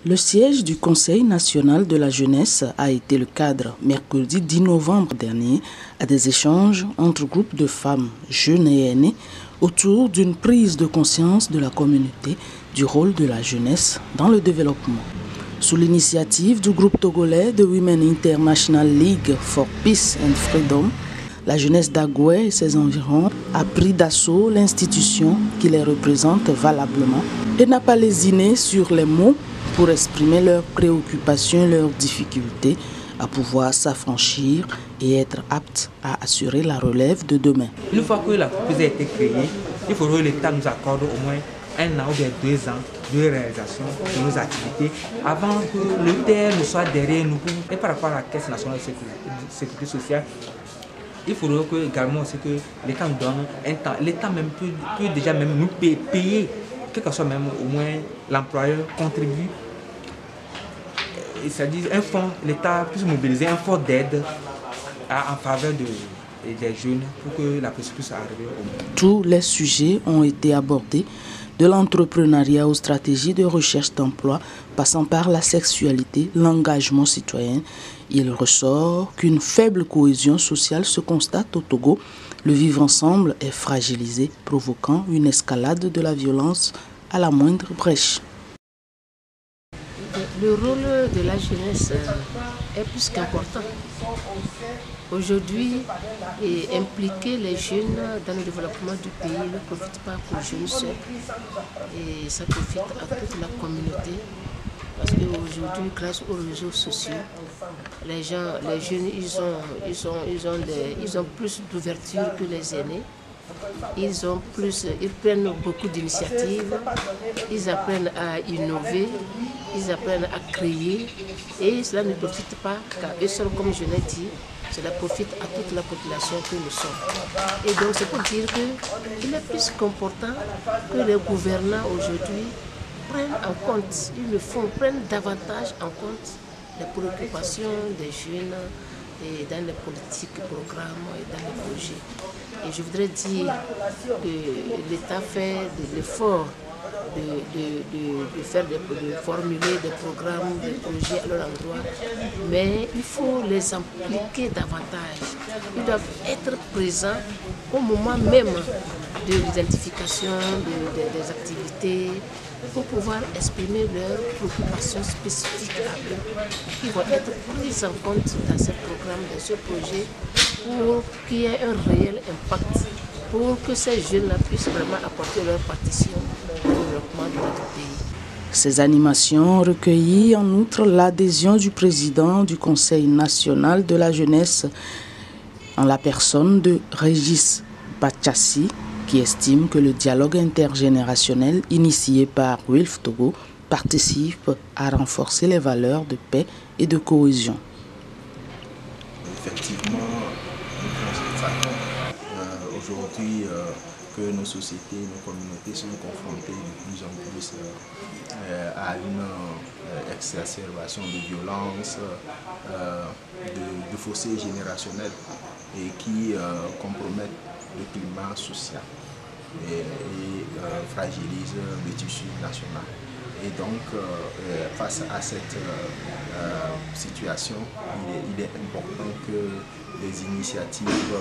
Le siège du Conseil national de la jeunesse a été le cadre, mercredi 10 novembre dernier, à des échanges entre groupes de femmes, jeunes et aînés, autour d'une prise de conscience de la communauté du rôle de la jeunesse dans le développement. Sous l'initiative du groupe togolais de Women International League for Peace and Freedom, la jeunesse d'Agoué et ses environs a pris d'assaut l'institution qui les représente valablement et n'a pas lésiné sur les mots pour exprimer leurs préoccupations et leurs difficultés à pouvoir s'affranchir et être aptes à assurer la relève de demain. Une fois que la proposition a été créée, il faudrait que l'État nous accorde au moins 1 an ou bien 2 ans de réalisation de nos activités avant que le terre ne soit derrière nous. Et par rapport à la Caisse nationale de sécurité sociale, il faudrait que, également aussi que l'État nous donne un temps. L'État même peut déjà même nous payer, quel que soit même au moins l'employeur contribue. C'est-à-dire un fonds, l'État puisse mobiliser un fonds d'aide en faveur des jeunes pour que la procédure puisse arriver au moins. Tous les sujets ont été abordés, de l'entrepreneuriat aux stratégies de recherche d'emploi, passant par la sexualité, l'engagement citoyen. Il ressort qu'une faible cohésion sociale se constate au Togo. Le vivre ensemble est fragilisé, provoquant une escalade de la violence à la moindre brèche. Le rôle de la jeunesse est plus qu'important. Aujourd'hui, impliquer les jeunes dans le développement du pays ne profite pas aux jeunes seuls, et ça profite à toute la communauté. Parce qu'aujourd'hui, grâce aux réseaux sociaux, les jeunes, ils ont plus d'ouverture que les aînés. Ils prennent beaucoup d'initiatives, ils apprennent à innover, ils apprennent à créer, et cela ne profite pas qu'à eux seuls, comme je l'ai dit, cela profite à toute la population que nous sommes. Et donc c'est pour dire qu'il est plus qu'important que les gouvernants aujourd'hui prennent en compte, prennent davantage en compte les préoccupations des jeunes et dans les politiques, programmes et dans les projets. Et je voudrais dire que l'État fait de l'effort de formuler des programmes, des projets à leur endroit, mais il faut les impliquer davantage. Ils doivent être présents au moment même de l'identification des activités pour pouvoir exprimer leurs préoccupations spécifiques à eux, qui vont être prises en compte dans ces programmes, dans ce projet, pour qu'il y ait un réel impact, pour que ces jeunes-là puissent vraiment apporter leur partition au développement de notre pays. Ces animations recueillent en outre l'adhésion du président du Conseil national de la jeunesse, en la personne de Régis Bachassi, qui estime que le dialogue intergénérationnel initié par Wilf Togo participe à renforcer les valeurs de paix et de cohésion. Effectivement, nous constatons aujourd'hui que nos sociétés, nos communautés sont confrontées de plus en plus à une exacerbation de violence, de fossés générationnels et qui compromettent le climat social et fragilise le tissu national. Et donc, face à cette situation, il est important que les initiatives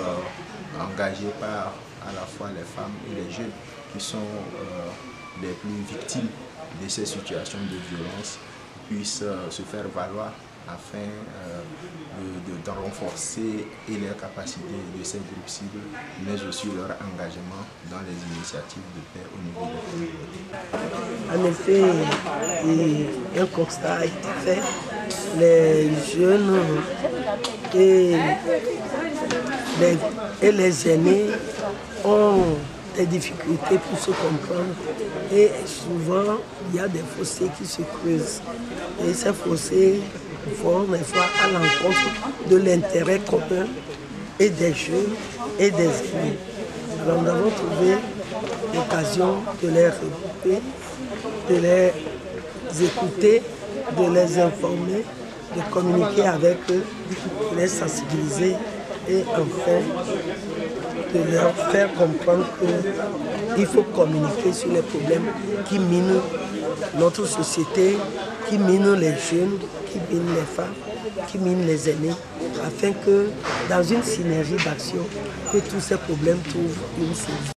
engagées par à la fois les femmes et les jeunes qui sont les plus victimes de ces situations de violence puissent se faire valoir afin de renforcer leur capacité de ces groupes cibles, mais aussi leur engagement dans les initiatives de paix au niveau des communautés. En effet, un constat a été fait. Les jeunes et les aînés ont des difficultés pour se comprendre, et souvent il y a des fossés qui se creusent, et ces fossés vont des fois à l'encontre de l'intérêt commun et des jeunes et des aînés. Alors nous avons trouvé l'occasion de les regrouper, de les écouter, de les informer, de communiquer avec eux, de les sensibiliser et enfin de leur faire comprendre qu'il faut communiquer sur les problèmes qui minent notre société, qui minent les jeunes, qui minent les femmes, qui minent les aînés, afin que dans une synergie d'action, que tous ces problèmes trouvent une solution.